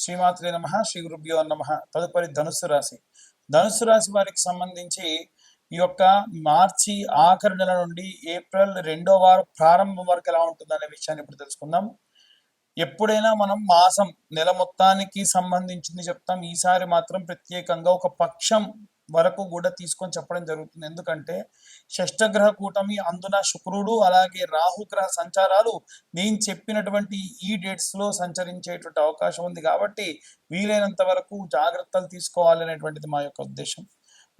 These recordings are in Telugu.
శ్రీమాత్రే నమ. శ్రీ గురుభ్యో నమ. తదుపరి ధనుస్సు రాశి. ధనుస్సు రాశి వారికి సంబంధించి ఈ యొక్క మార్చి ఆఖరి నెల నుండి ఏప్రిల్ 2వ వారం ప్రారంభం వరకు ఎలా ఉంటుందనే విషయాన్ని ఇప్పుడు తెలుసుకుందాం. ఎప్పుడైనా మనం మాసం నెల మొత్తానికి సంబంధించింది చెప్తాం. ఈసారి మాత్రం ప్రత్యేకంగా ఒక పక్షం వరకు కూడా తీసుకొని చెప్పడం జరుగుతుంది. ఎందుకంటే షష్టగ్రహ కూటమి, అందున శుక్రుడు అలాగే రాహుగ్రహ సంచారాలు నేను చెప్పినటువంటి ఈ డేట్స్ లో సంచరించేటువంటి అవకాశం ఉంది. కాబట్టి వీలైనంత వరకు జాగ్రత్తలు తీసుకోవాలనేటువంటిది మా యొక్క ఉద్దేశం.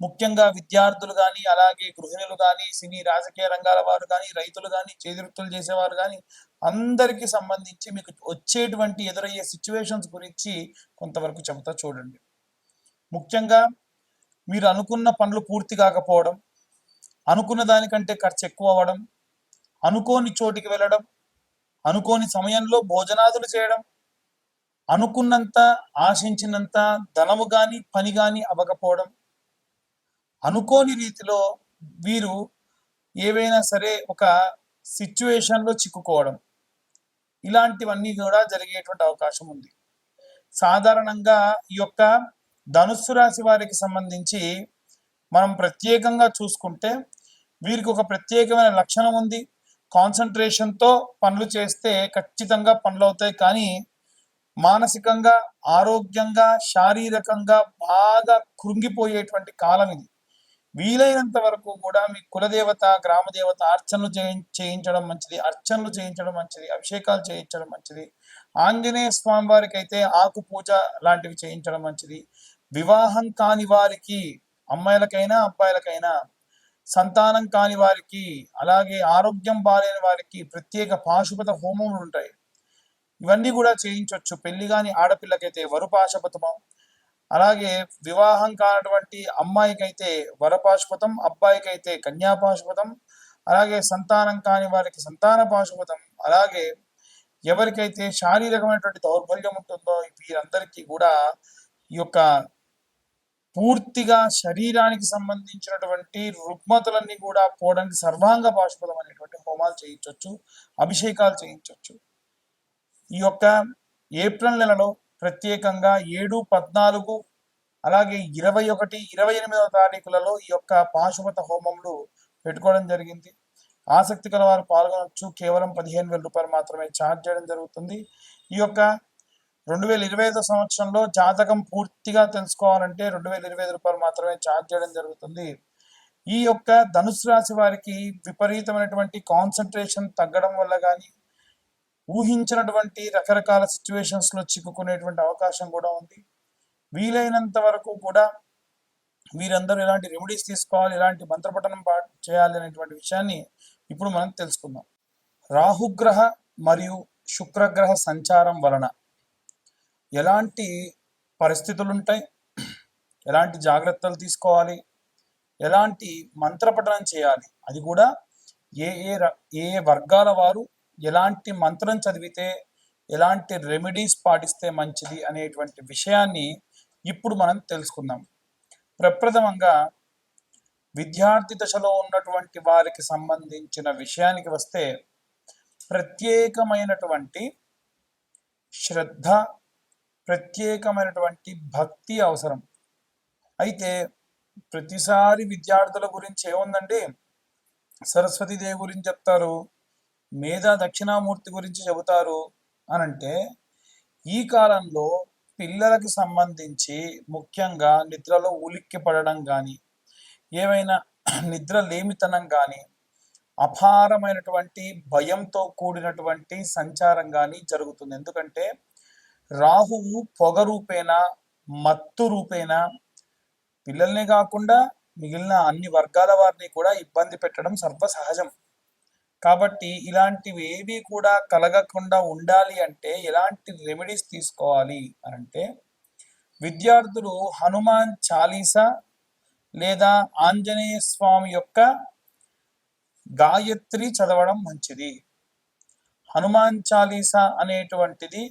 ముఖ్యంగా విద్యార్థులు కానీ, అలాగే గృహిణులు కానీ, సినీ రాజకీయ రంగాల వారు కానీ, రైతులు కానీ, చేతివృత్తులు చేసేవారు కానీ అందరికీ సంబంధించి మీకు వచ్చేటువంటి ఎదురయ్యే సిచ్యువేషన్స్ గురించి కొంతవరకు చెబుతా చూడండి. ముఖ్యంగా మీరు అనుకున్న పనులు పూర్తి కాకపోవడం, అనుకున్న దానికంటే ఖర్చు ఎక్కువ అవ్వడం, అనుకోని చోటికి వెళ్ళడం, అనుకోని సమయంలో భోజనాదులు చేయడం, అనుకున్నంత ఆశించినంత ధనము కానీ పని కానీ అవ్వకపోవడం, అనుకోని రీతిలో వీరు ఏవైనా సరే ఒక సిచ్యువేషన్లో చిక్కుకోవడం, ఇలాంటివన్నీ కూడా జరిగేటువంటి అవకాశం ఉంది. సాధారణంగా ఈ యొక్క ధనుస్సు రాశి వారికి సంబంధించి మనం ప్రత్యేకంగా చూసుకుంటే వీరికి ఒక ప్రత్యేకమైన లక్షణం ఉంది. కాన్సన్ట్రేషన్తో పనులు చేస్తే ఖచ్చితంగా పనులు అవుతాయి. కానీ మానసికంగా, ఆరోగ్యంగా, శారీరకంగా బాగా కృంగిపోయేటువంటి కాలం ఇది. వీలైనంత వరకు కూడా మీ కులదేవత, గ్రామదేవత అర్చనలు చేయించడం మంచిది, అభిషేకాలు చేయించడం మంచిది. ఆంజనేయ స్వామి వారికి అయితే ఆకు పూజ లాంటివి చేయించడం మంచిది. వివాహం కాని వారికి, అమ్మాయిలకైనా అబ్బాయిలకైనా, సంతానం కాని వారికి, అలాగే ఆరోగ్యం బాలేని వారికి ప్రత్యేక పాశుపత హోమములు ఉంటాయి. ఇవన్నీ కూడా చేయించవచ్చు. పెళ్లి కాని ఆడపిల్లకైతే వరుపాశుపతమం, అలాగే వివాహం కానటువంటి అమ్మాయికైతే వరపాశుపతం, అబ్బాయికైతే కన్యాపాశుపతం, అలాగే సంతానం కాని వారికి సంతాన పాశుపతం, అలాగే ఎవరికైతే శారీరకమైనటువంటి దౌర్బల్యం ఉంటుందో వీరందరికీ కూడా ఈ యొక్క పూర్తిగా శరీరానికి సంబంధించినటువంటి రుగ్మతలన్నీ కూడా పోవడానికి సర్వాంగ పాశుపతం అనేటువంటి హోమాలు చేయించవచ్చు, అభిషేకాలు చేయించవచ్చు. ఈ యొక్క ఏప్రిల్ నెలలో ప్రత్యేకంగా 7, 14 అలాగే 21, 28వ తారీఖులలో ఈ యొక్క పాశుపత హోమములు పెట్టుకోవడం జరిగింది. ఆసక్తి గల వారు పాల్గొనవచ్చు. కేవలం 15,000 రూపాయలు మాత్రమే ఛార్జ్ చేయడం జరుగుతుంది. ఈ యొక్క 2025 సంవత్సరంలో జాతకం పూర్తిగా తెలుసుకోవాలంటే 2,025 రూపాయలు మాత్రమే ఛార్జ్ చేయడం జరుగుతుంది. ఈ యొక్క ధనుసు రాశి వారికి విపరీతమైనటువంటి కాన్సన్ట్రేషన్ తగ్గడం వల్ల కానీ, ఊహించినటువంటి రకరకాల సిచ్యువేషన్స్ లో చిక్కుకునేటువంటి అవకాశం కూడా ఉంది. వీలైనంత వరకు కూడా వీరందరూ ఎలాంటి రెమెడీస్ తీసుకోవాలి, ఎలాంటి మంత్రపఠనం చేయాలి అనేటువంటి విషయాన్ని ఇప్పుడు మనం తెలుసుకుందాం. రాహుగ్రహ మరియు శుక్రగ్రహ సంచారం వలన ఎలాంటి పరిస్థితులు ఉంటాయి, ఎలాంటి జాగ్రత్తలు తీసుకోవాలి, ఎలాంటి మంత్రపఠనం చేయాలి, అది కూడా ఏ ఏ ఏ వర్గాల వారు ఎలాంటి మంత్రం చదివితే, ఎలాంటి రెమెడీస్ పాటిస్తే మంచిది అనేటువంటి విషయాన్ని ఇప్పుడు మనం తెలుసుకుందాం. ప్రప్రథమంగా విద్యార్థి దశలో ఉన్నటువంటి వారికి సంబంధించిన విషయానికి వస్తే ప్రత్యేకమైనటువంటి శ్రద్ధ, ప్రత్యేకమైనటువంటి భక్తి అవసరం. అయితే ప్రతిసారి విద్యార్థుల గురించి ఏముందండి, సరస్వతీదేవి గురించి చెప్తారు, మేధా దక్షిణామూర్తి గురించి చెబుతారు అనంటే, ఈ కాలంలో పిల్లలకి సంబంధించి ముఖ్యంగా నిద్రలో ఉలిక్కి పడడం కానీ, ఏవైనా నిద్ర లేమితనం కానీ, అపారమైనటువంటి భయంతో కూడినటువంటి సంచారం కానీ జరుగుతుంది. ఎందుకంటే రాహువు పొగ రూపేణా, మత్తు రూపేణా పిల్లల్నే కాకుండా మిగిలిన అన్ని వర్గాల వారిని కూడా ఇబ్బంది పెట్టడం సర్వసహజం. కాబట్టి ఇలాంటివి ఏవి కూడా కలగకుండా ఉండాలి అంటే ఎలాంటి రెమెడీస్ తీసుకోవాలి అనంటే, విద్యార్థులు హనుమాన్ చాలీసా లేదా ఆంజనేయ స్వామి యొక్క గాయత్రి చదవడం మంచిది. హనుమాన్ చాలీసా అనేటువంటిది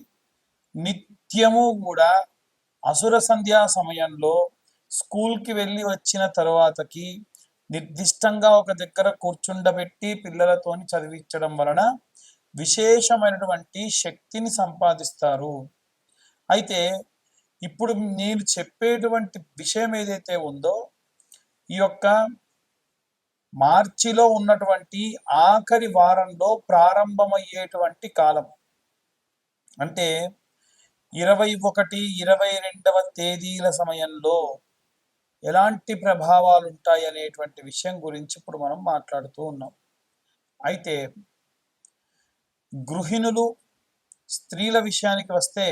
నిత్యము కూడా అసుర సంధ్యా సమయంలో స్కూల్కి వెళ్ళి వచ్చిన తర్వాతకి నిర్దిష్టంగా ఒక దగ్గర కూర్చుండబెట్టి పిల్లలతోని చదివించడం వలన విశేషమైనటువంటి శక్తిని సంపాదిస్తారు. అయితే ఇప్పుడు నేను చెప్పేటువంటి విషయం ఏదైతే ఉందో ఈ యొక్క మార్చిలో ఉన్నటువంటి ఆఖరి వారంలో ప్రారంభమయ్యేటువంటి కాలం. అంటే 21, 22వ తేదీల సమయంలో ఎలాంటి ప్రభావాలు ఉంటాయి అనేటువంటి విషయం గురించి ఇప్పుడు మనం మాట్లాడుతూ ఉన్నాం. అయితే గృహిణులు, స్త్రీల విషయానికి వస్తే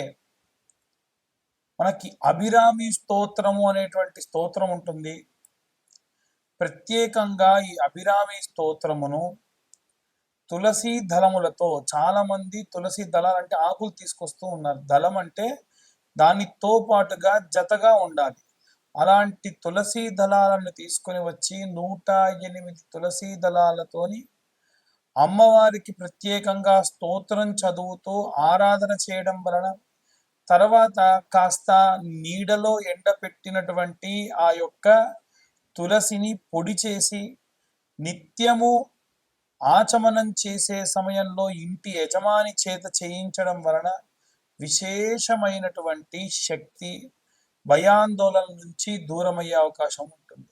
మనకి అభిరామి స్తోత్రము అనేటువంటి స్తోత్రం ఉంటుంది. ప్రత్యేకంగా ఈ అభిరామి స్తోత్రమును తులసి దళములతో, చాలా మంది తులసి దళాలు అంటే ఆకులు తీసుకొస్తూ ఉన్నారు. దళం అంటే దానితో పాటుగా జతగా ఉండాలి. అలాంటి తులసి దళాలను తీసుకొని వచ్చి 108 తులసి దళాలతోని అమ్మవారికి ప్రత్యేకంగా స్తోత్రం చదువుతూ ఆరాధన చేయడం వలన, తర్వాత కాస్త నీడలో ఎండపెట్టినటువంటి ఆ యొక్క తులసిని పొడి చేసి నిత్యము ఆచమనం చేసే సమయంలో ఇంటి యజమాని చేత చేయించడం వలన విశేషమైనటువంటి శక్తి, భయాందోళన నుంచి దూరమయ్యే అవకాశం ఉంటుంది.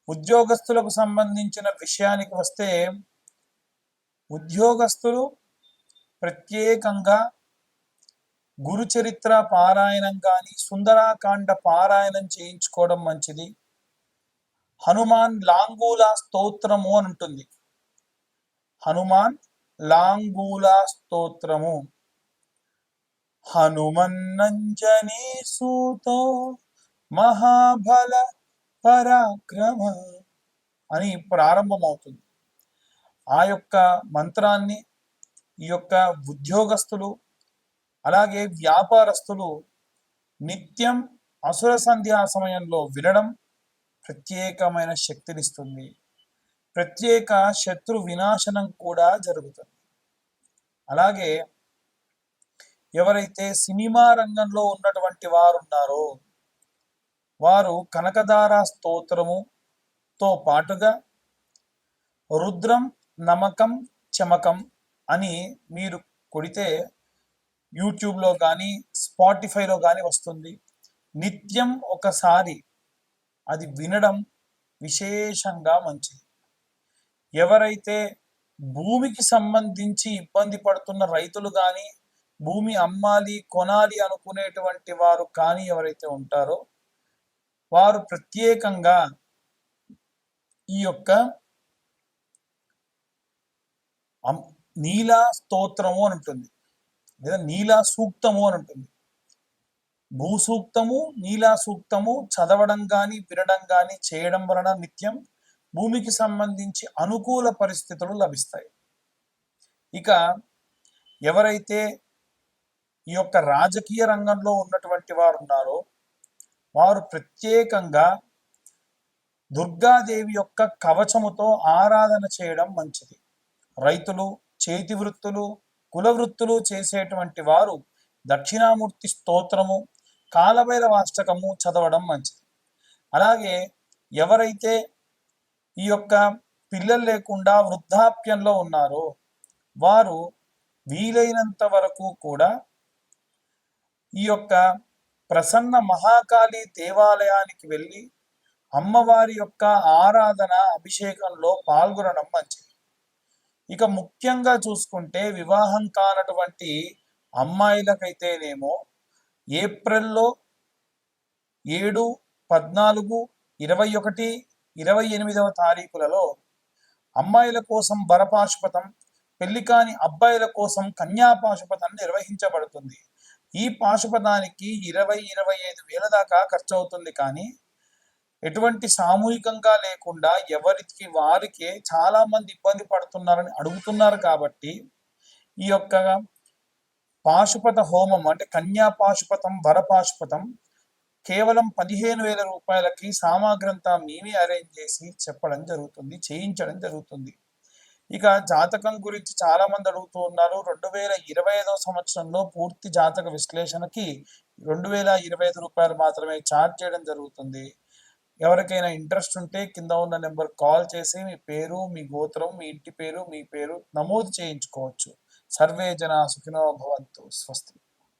ఉద్యోగస్తులకు సంబంధించిన విషయానికి వస్తే ఉద్యోగస్తులు ప్రత్యేకంగా గురుచరిత్ర పారాయణం కానీ, సుందరాకాండ పారాయణం చేయించుకోవడం మంచిది. హనుమాన్ లాంగూల స్తోత్రము అని ఉంటుంది. హనుమాన్ లాంగూల స్తోత్రము. హనుమన్నంజనీ సూతో మహాబల పరాక్రమ అని ప్రారంభమవుతుంది. ఆ యొక్క మంత్రాన్ని ఈ యొక్క ఉద్యోగస్తులు అలాగే వ్యాపారస్తులు నిత్యం అసుర సంధ్యా సమయంలో వినడం ప్రత్యేకమైన శక్తినిస్తుంది. ప్రత్యేక శత్రు వినాశనం కూడా జరుగుతుంది. అలాగే ఎవరైతే సినిమా రంగంలో ఉన్నటువంటి వారు ఉన్నారో వారు కనకదార స్తోత్రముతో పాటుగా రుద్రం నమకం చమకం అని మీరు కొడితే యూట్యూబ్లో కానీ స్పాటిఫైలో కానీ వస్తుంది. నిత్యం ఒకసారి అది వినడం విశేషంగా మంచిది. ఎవరైతే భూమికి సంబంధించి ఇబ్బంది పడుతున్న రైతులు కానీ, భూమి అమ్మాలి కొనాలి అనుకునేటువంటి వారు కానీ ఎవరైతే ఉంటారో వారు ప్రత్యేకంగా ఈ యొక్క నీలా స్తోత్రము అని ఉంటుంది, లేదా నీలా సూక్తము అని ఉంటుంది. భూసూక్తము, నీలా సూక్తము చదవడం కానీ వినడం కానీ చేయడం వలన నిత్యం భూమికి సంబంధించి అనుకూల పరిస్థితులు లభిస్తాయి. ఇక ఎవరైతే ఈ యొక్క రాజకీయ రంగంలో ఉన్నటువంటి వారు ఉన్నారో వారు ప్రత్యేకంగా దుర్గాదేవి యొక్క కవచముతో ఆరాధన చేయడం మంచిది. రైతులు, చేతి వృత్తులు, కుల వృత్తులు చేసేటువంటి వారు దక్షిణామూర్తి స్తోత్రము, కాలభైరవాష్టకము చదవడం మంచిది. అలాగే ఎవరైతే ఈ యొక్క పిల్లలు లేకుండా వృద్ధాప్యంలో ఉన్నారో వారు వీలైనంత వరకు కూడా ఈ యొక్క ప్రసన్న మహాకాళి దేవాలయానికి వెళ్ళి అమ్మవారి యొక్క ఆరాధన, అభిషేకంలో పాల్గొనడం మంచిది. ఇక ముఖ్యంగా చూసుకుంటే వివాహం కానటువంటి అమ్మాయిలకైతేనేమో ఏప్రిల్లో 7, 14, 21, 28వ తారీఖులలో అమ్మాయిల కోసం వరపాశుపతం, పెళ్లి కాని అబ్బాయిల కోసం కన్యాపాశుపతం నిర్వహించబడుతుంది. ఈ పాశుపతానికి 20-25 వేల దాకా ఖర్చు అవుతుంది. కానీ ఎటువంటి సామూహికంగా లేకుండా ఎవరికి వారికే చాలా మంది ఇబ్బంది పడుతున్నారని అడుగుతున్నారు. కాబట్టి ఈ యొక్క పాశుపత హోమం అంటే కన్యా పాశుపతం, వరపాశుపతం కేవలం 15,000 రూపాయలకి సామాగ్రంతా మేమే అరేంజ్ చేసి చెప్పడం జరుగుతుంది, చేయించడం జరుగుతుంది. ఇక జాతకం గురించి చాలా మంది అడుగుతూ ఉన్నారు. 2025వ సంవత్సరంలో పూర్తి జాతక విశ్లేషణకి 2,025 రూపాయలు మాత్రమే ఛార్జ్ చేయడం జరుగుతుంది. ఎవరికైనా ఇంట్రెస్ట్ ఉంటే కింద ఉన్న నెంబర్ కాల్ చేసి మీ పేరు, మీ గోత్రం, మీ ఇంటి పేరు, మీ పేరు నమోదు చేయించుకోవచ్చు. సర్వే జనా సుఖినో భవంతు. స్వస్తి.